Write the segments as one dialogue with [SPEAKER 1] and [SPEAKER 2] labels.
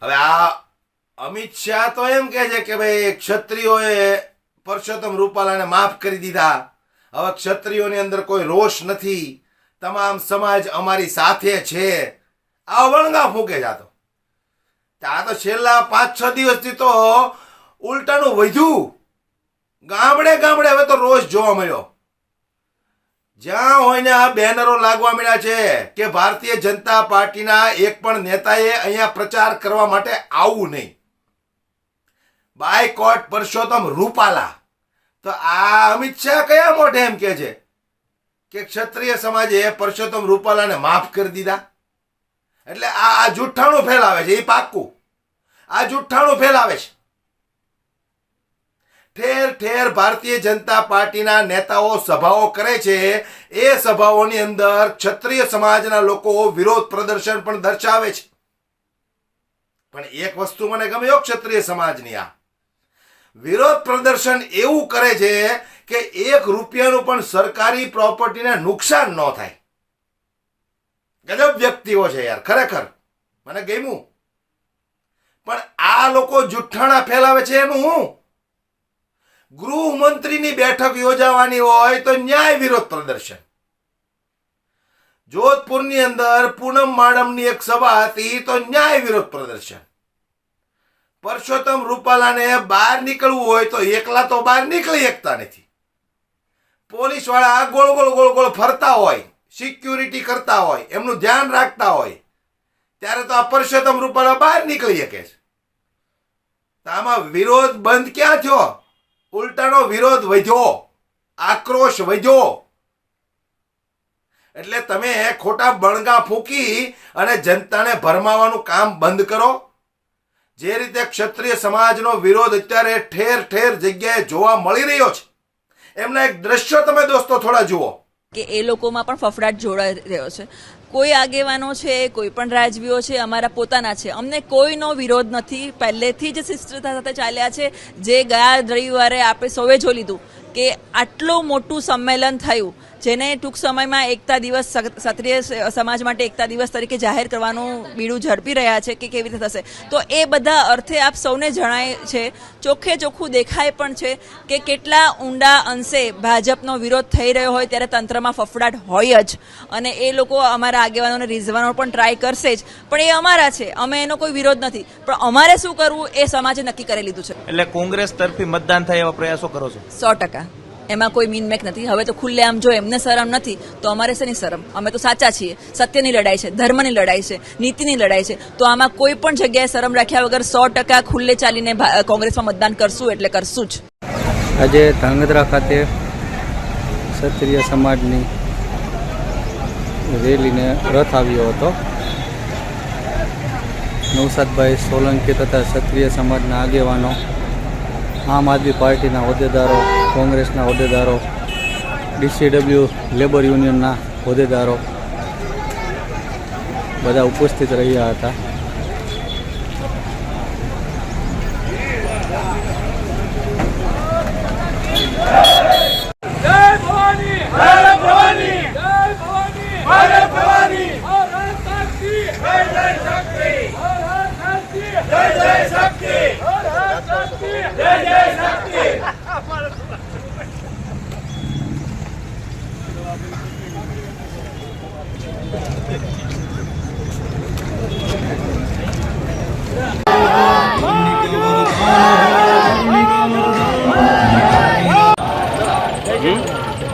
[SPEAKER 1] હવે આ અમિત શાહ તો એમ કહે છે કે ભાઈ ક્ષત્રિયોએ પરસોત્તમ રૂપાલાને માફ કરી દીધા, હવે ક્ષત્રિયોની અંદર કોઈ રોષ નથી, તમામ સમાજ અમારી સાથે છે. આ વળગા ફૂંકે જાતો. આ તો છેલ્લા 5-6 દિવસથી તો ઉલટાનું વધ્યું. ગામડે ગામડે હવે તો રોષ જોવા મળ્યો. જ્યાં હોય ને આ બેનરો લાગવા મળ્યા છે કે ભારતીય જનતા પાર્ટીના એક પણ નેતાએ અહીંયા પ્રચાર કરવા માટે આવવું નહીં. બાયકોટ પરસોત્તમ રૂપાલા. તો આ અમિત શાહ કયા મોઢે એમ કે છે કે ક્ષત્રિય સમાજે પરસોત્તમ રૂપાલાને માફ કરી દીધા? એટલે આ જુઠ્ઠાણું ફેલાવે છે. એ પાક્કું આ જુઠ્ઠાણું ફેલાવે છે. ઠેર ઠેર ભારતીય જનતા પાર્ટીના નેતાઓ સભાઓ કરે છે. એ સભાઓની અંદર ક્ષત્રિય સમાજના લોકો વિરોધ પ્રદર્શન પણ દર્શાવે છે. પણ એક વસ્તુ મને ગમ્યો ક્ષત્રિય સમાજની, આ વિરોધ પ્રદર્શન એવું કરે છે કે 1 રૂપિયાનું પણ સરકારી પ્રોપર્ટીને નુકસાન ન થાય. ગજબ વ્યક્તિઓ છે યાર, ખરેખર મને ગમ્યું. પણ આ લોકો જુઠ્ઠાણા ફેલાવે છે એનું હું? ગૃહમંત્રીની બેઠક યોજાવાની હોય તો ન્યાય વિરોધ પ્રદર્શન. જોધપુરની અંદર પૂનમ માડમની એક સભા હતી તો ન્યાય વિરોધ પ્રદર્શન. પરસોત્તમ રૂપાલાને બહાર નીકળવું હોય તો એકલા તો બહાર નીકળી શકતા નથી. પોલીસ વાળા ગોળ ગોળ ગોળ ગોળ ફરતા હોય, સિક્યુરિટી કરતા હોય, એમનું ધ્યાન રાખતા હોય, ત્યારે તો આ પરસોત્તમ રૂપાલા બહાર નીકળી શકે છે. આમાં વિરોધ બંધ ક્યાં થયો? ઉલટાનો વિરોધ વધ્યો, આક્રોશ વધ્યો. એટલે તમે ખોટા બણગા ફૂંકી અને જનતાને ભરમાવાનું કામ બંધ કરો. જે રીતે ક્ષત્રિય સમાજનો વિરોધ અત્યારે ઠેર ઠેર જગ્યાએ જોવા મળી રહ્યો છે, એમના એક દ્રશ્યો તમે દોસ્તો થોડા જુઓ
[SPEAKER 2] કે એ લોકોમાં પણ ફફડાટ જોડાઈ રહ્યો છે. કોઈ આગેવાનો છે, કોઈ પણ રાજવીઓ છે, અમારા પોતાના છે, અમને કોઈનો વિરોધ નથી. પહેલેથી જ શિષ્ટતા સાથે ચાલ્યા છે. જે ગયા રવિવારે આપણે સૌએ જોઈ લીધું કે આટલું મોટું સંમેલન થયું, જેને ટૂંક સમયમાં એકતા દિવસ, ક્ષત્રિય સમાજ માટે એકતા દિવસ તરીકે જાહેર કરવાનું બીડું ઝડપી રહ્યા છે કે કેવી રીતે થશે. તો એ બધા અર્થે આપ સૌને જણાય છે, ચોખ્ખે ચોખ્ખું દેખાય પણ છે કે કેટલા ઊંડા અંશે ભાજપનો વિરોધ થઈ રહ્યો હોય ત્યારે તંત્રમાં ફફડાટ હોય જ. અને એ લોકો અમારા આગેવાનોને રીઝવાનો પણ ટ્રાય કરશે જ. પણ એ અમારા છે, અમે એનો કોઈ વિરોધ નથી. પણ અમારે શું કરવું એ સમાજે નક્કી કરી લીધું છે.
[SPEAKER 3] એટલે કોંગ્રેસ તરફી મતદાન થાય એવા પ્રયાસો કરો છો?
[SPEAKER 2] 100%. એમાં કોઈ મીનમેક નથી. હવે તો ખુલ્લે આમ જો એમને શરમ નથી તો અમારે શેની શરમ? અમે તો સાચા છીએ. સત્યની લડાઈ છે, ધર્મની લડાઈ છે, નીતિની લડાઈ છે. તો આમાં કોઈ પણ જગ્યાએ શરમ રાખ્યા વગર 100% ખુલ્લે ચાલીને કોંગ્રેસમાં મતદાન કરશું એટલે કરશું જ.
[SPEAKER 4] આજે ધાંગધ્રા ખાતે ક્ષત્રિય સમાજની રેલીને રથ આવ્યો હતો. નવસાદભાઈ સોલંકી તથા ક્ષત્રિય સમાજના આગેવાનો, આમ આદમી પાર્ટીના હોદ્દેદારો, કોંગ્રેસના હોદ્દેદારો, DCW લેબર યુનિયનના હોદ્દેદારો બધા ઉપસ્થિત રહ્યા હતા.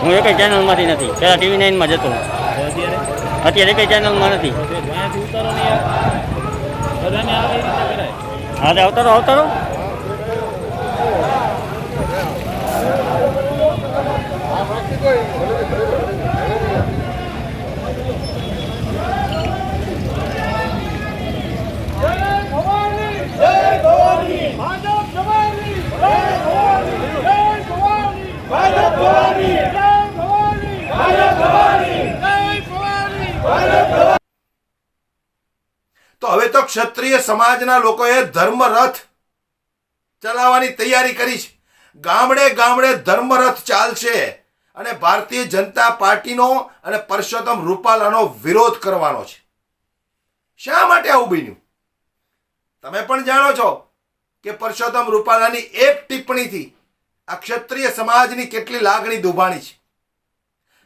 [SPEAKER 5] હું એક ચેનલમાંથી નથી, પહેલાં TV9 જતો, અત્યારે એક ચેનલમાં નથી. હા, અવતારો અવતારો.
[SPEAKER 1] તો હવે તો ક્ષત્રિય સમાજના લોકોએ ધર્મરથ ચલાવવાની તૈયારી કરી છે. ગામડે ગામડે ધર્મરથ ચાલશે અને ભારતીય જનતા પાર્ટીનો અને પરસોત્તમ રૂપાલાનો વિરોધ કરવાનો છે. શા માટે આવું બન્યું? તમે પણ જાણો છો કે પરસોત્તમ રૂપાલાની એક ટિપ્પણીથી આ ક્ષત્રિય સમાજની કેટલી લાગણી દુભાણી છે.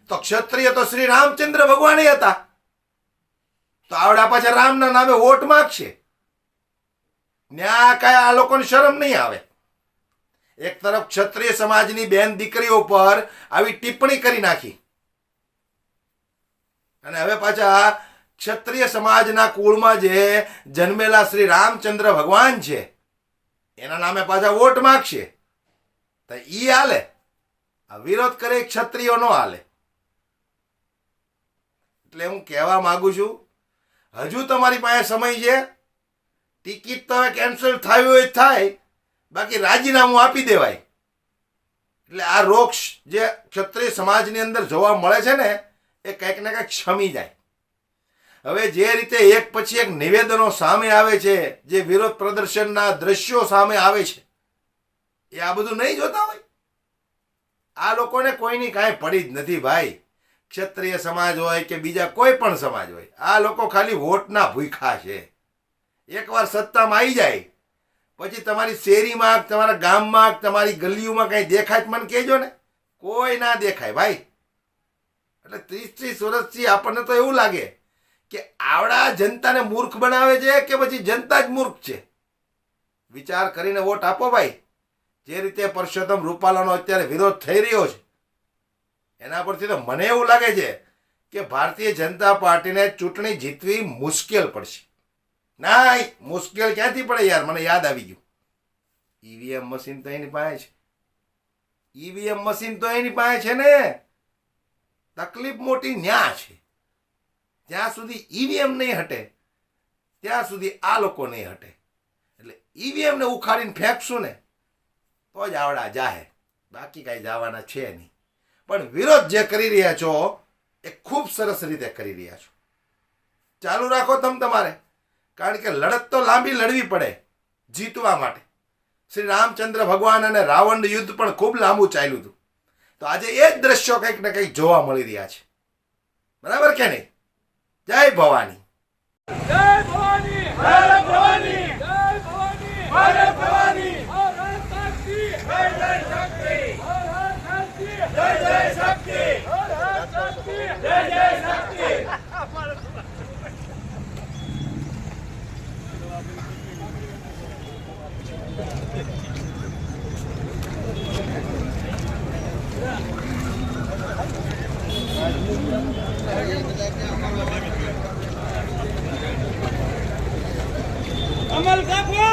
[SPEAKER 1] તો ક્ષત્રિય તો શ્રી રામચંદ્ર ભગવાન હતા, તો આવડા પાછા રામના નામે વોટ માગશે. ન્યા કાંઈ આ લોકોને શરમ નહીં આવે. એક તરફ ક્ષત્રિય સમાજની બેન દીકરીઓ પર આવી ટિપ્પણી કરી નાખી, અને હવે પાછા ક્ષત્રિય સમાજના કુળમાં જે જન્મેલા શ્રી રામચંદ્ર ભગવાન છે એના નામે પાછા વોટ માગશે. તો ઈ હાલે? આ વિરોધ કરે ક્ષત્રિયો નો હાલે. એટલે હું કહેવા માંગુ છું, હજુ તમારી પાસે સમય છે. ટિકિટ તો હવે કેન્સલ થાય હોય થાય, બાકી રાજીનામું આપી દેવાય. એટલે આ રોક્ષ જે ક્ષત્રિય સમાજની અંદર જોવા મળે છે ને, એ કંઈક ને કંઈક શમી જાય. હવે જે રીતે એક પછી એક નિવેદનો સામે આવે છે, જે વિરોધ પ્રદર્શનના દ્રશ્યો સામે આવે છે, એ આ બધું નહીં જોતા હોય? આ લોકોને કોઈની કાંઈ પડી જ નથી ભાઈ. ક્ષત્રિય સમાજ હોય કે બીજા કોઈ પણ સમાજ હોય, આ લોકો ખાલી વોટના ભૂખા છે. એકવાર સત્તામાં આવી જાય પછી તમારી શેરીમાં, તમારા ગામમાં, તમારી ગલીઓમાં કંઈ દેખાય મને કહેજો ને. કોઈ ના દેખાય ભાઈ. એટલે 30 વર્ષથી આપણને તો એવું લાગે કે આવડા જનતાને મૂર્ખ બનાવે છે કે પછી જનતા જ મૂર્ખ છે. વિચાર કરીને વોટ આપો ભાઈ. જે રીતે પરસોત્તમ રૂપાલાનો અત્યારે વિરોધ થઈ રહ્યો છે, એના પરથી તો મને એવું લાગે છે કે ભારતીય જનતા પાર્ટીને ચૂંટણી જીતવી મુશ્કેલ પડશે. ના, મુશ્કેલ ક્યાંથી પડે યાર? મને યાદ આવી ગયું, ઈવીએમ મશીન તો એની પાસે છે. ઈવીએમ મશીન તો એની પાસે છે ને. તકલીફ મોટી ન્યા છે. જ્યાં સુધી ઈવીએમ નહીં હટે ત્યાં સુધી આ લોકો નહીં હટે. એટલે ઈવીએમ ને ઉખાડીને ફેંકશું ને તો જ આવડા જાહે, બાકી કાંઈ જવાના છે નહીં. પણ વિરોધ જે કરી રહ્યા છો એ ખૂબ સરસ રીતે કરી રહ્યા છો. ચાલુ રાખો તમારે, કારણ કે લડત તો લાંબી લડવી પડે જીતવા માટે. શ્રી રામચંદ્ર ભગવાન અને રાવણ યુદ્ધ પણ ખૂબ લાંબુ ચાલ્યું હતું. તો આજે એ જ દ્રશ્યો કંઈક ને કંઈક જોવા મળી રહ્યા છે. બરાબર કે નહીં? જય ભવાની.
[SPEAKER 6] જય ભવાની, જય ભવાની, જય ભવાની, જય ભવાની. હર હર શક્તિ, જય જય શક્તિ. હર હર શક્તિ, જય જય શક્તિ. હર હર શક્તિ, જય જય શક્તિ. અમલ કાપો.